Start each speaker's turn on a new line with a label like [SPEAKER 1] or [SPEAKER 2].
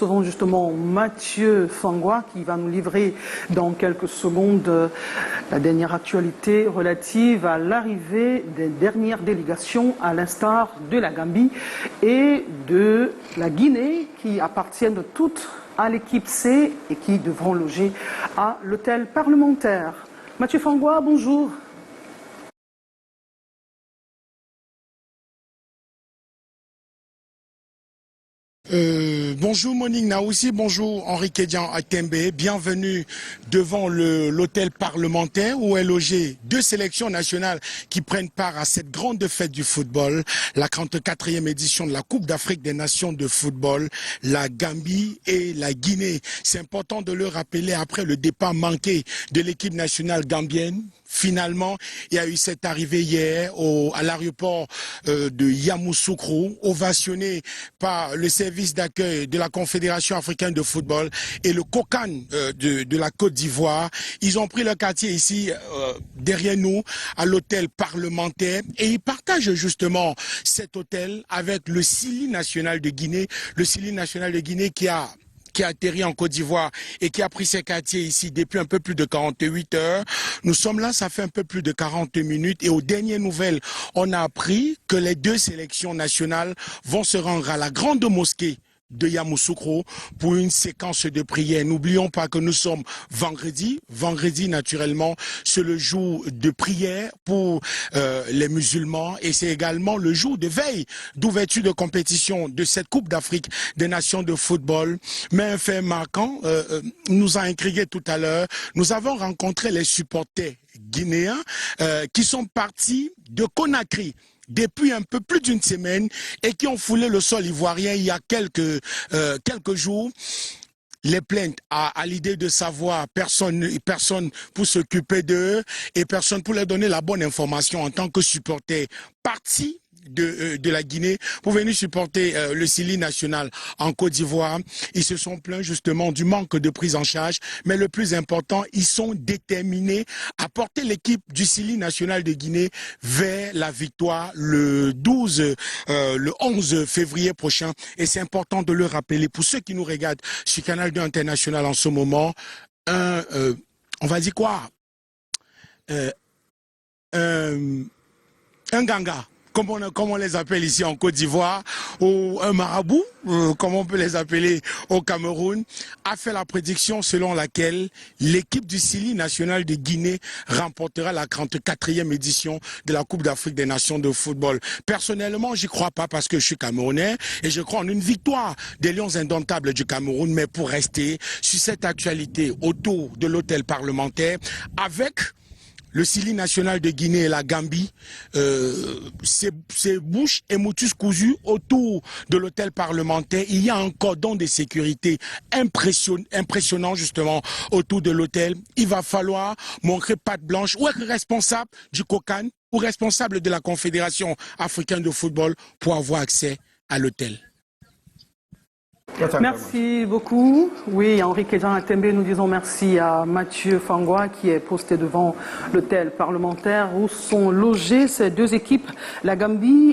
[SPEAKER 1] Nous recevons justement Mathieu Fangwa qui va nous livrer dans quelques secondes la dernière actualité relative à l'arrivée des dernières délégations à l'instar de la Gambie et de la Guinée qui appartiennent toutes à l'équipe C et qui devront loger à l'hôtel parlementaire. Mathieu Fangwa, bonjour.
[SPEAKER 2] Bonjour Monique Naoussi, bonjour Henri Kédian Atembe, bienvenue devant l'hôtel parlementaire où est logé deux sélections nationales qui prennent part à cette grande fête du football, la 44e édition de la Coupe d'Afrique des Nations de football, la Gambie et la Guinée. C'est important de le rappeler après le départ manqué de l'équipe nationale gambienne. Finalement, il y a eu cette arrivée hier à l'aéroport de Yamoussoukro, ovationné par le service d'accueil de la Confédération africaine de football et le COCAN de la Côte d'Ivoire. Ils ont pris leur quartier ici, derrière nous, à l'hôtel parlementaire, et ils partagent justement cet hôtel avec le Sili national de Guinée. Le Sili national de Guinée qui a atterri en Côte d'Ivoire et qui a pris ses quartiers ici depuis un peu plus de 48 heures. Nous sommes là, ça fait un peu plus de 40 minutes et aux dernières nouvelles, on a appris que les deux sélections nationales vont se rendre à la grande mosquée de Yamoussoukro pour une séquence de prière. N'oublions pas que nous sommes vendredi. Vendredi, naturellement, c'est le jour de prière pour les musulmans et c'est également le jour de veille d'ouverture de compétition de cette Coupe d'Afrique des Nations de football. Mais un fait marquant nous a intrigué tout à l'heure. Nous avons rencontré les supporters guinéens qui sont partis de Conakry depuis un peu plus d'une semaine et qui ont foulé le sol ivoirien il y a quelques jours. Les plaintes à l'idée de savoir personne pour s'occuper d'eux et personne pour leur donner la bonne information en tant que supporters partis de la Guinée pour venir supporter le Sili national en Côte d'Ivoire. Ils se sont plaints justement du manque de prise en charge, mais le plus important, ils sont déterminés à porter l'équipe du Sili national de Guinée vers la victoire le 11 février prochain. Et c'est important de le rappeler pour ceux qui nous regardent sur Canal 2 International en ce moment, on va dire quoi, un ganga, comme on les appelle ici en Côte d'Ivoire, ou un marabout, comme on peut les appeler au Cameroun, a fait la prédiction selon laquelle l'équipe du Sili national de Guinée remportera la 44e édition de la Coupe d'Afrique des Nations de football. Personnellement, j'y crois pas parce que je suis Camerounais et je crois en une victoire des Lions indomptables du Cameroun, mais pour rester sur cette actualité autour de l'hôtel parlementaire avec le Sili national de Guinée et la Gambie, c'est bouche et motus cousus autour de l'hôtel parlementaire. Il y a un cordon de sécurité impressionnant justement autour de l'hôtel. Il va falloir montrer patte blanche ou être responsable du COCAN ou responsable de la Confédération africaine de football pour avoir accès à l'hôtel.
[SPEAKER 1] Merci beaucoup. Oui, Henri Kédian Atembe, nous disons merci à Mathieu Fangwa qui est posté devant l'hôtel parlementaire où sont logées ces deux équipes, la Gambie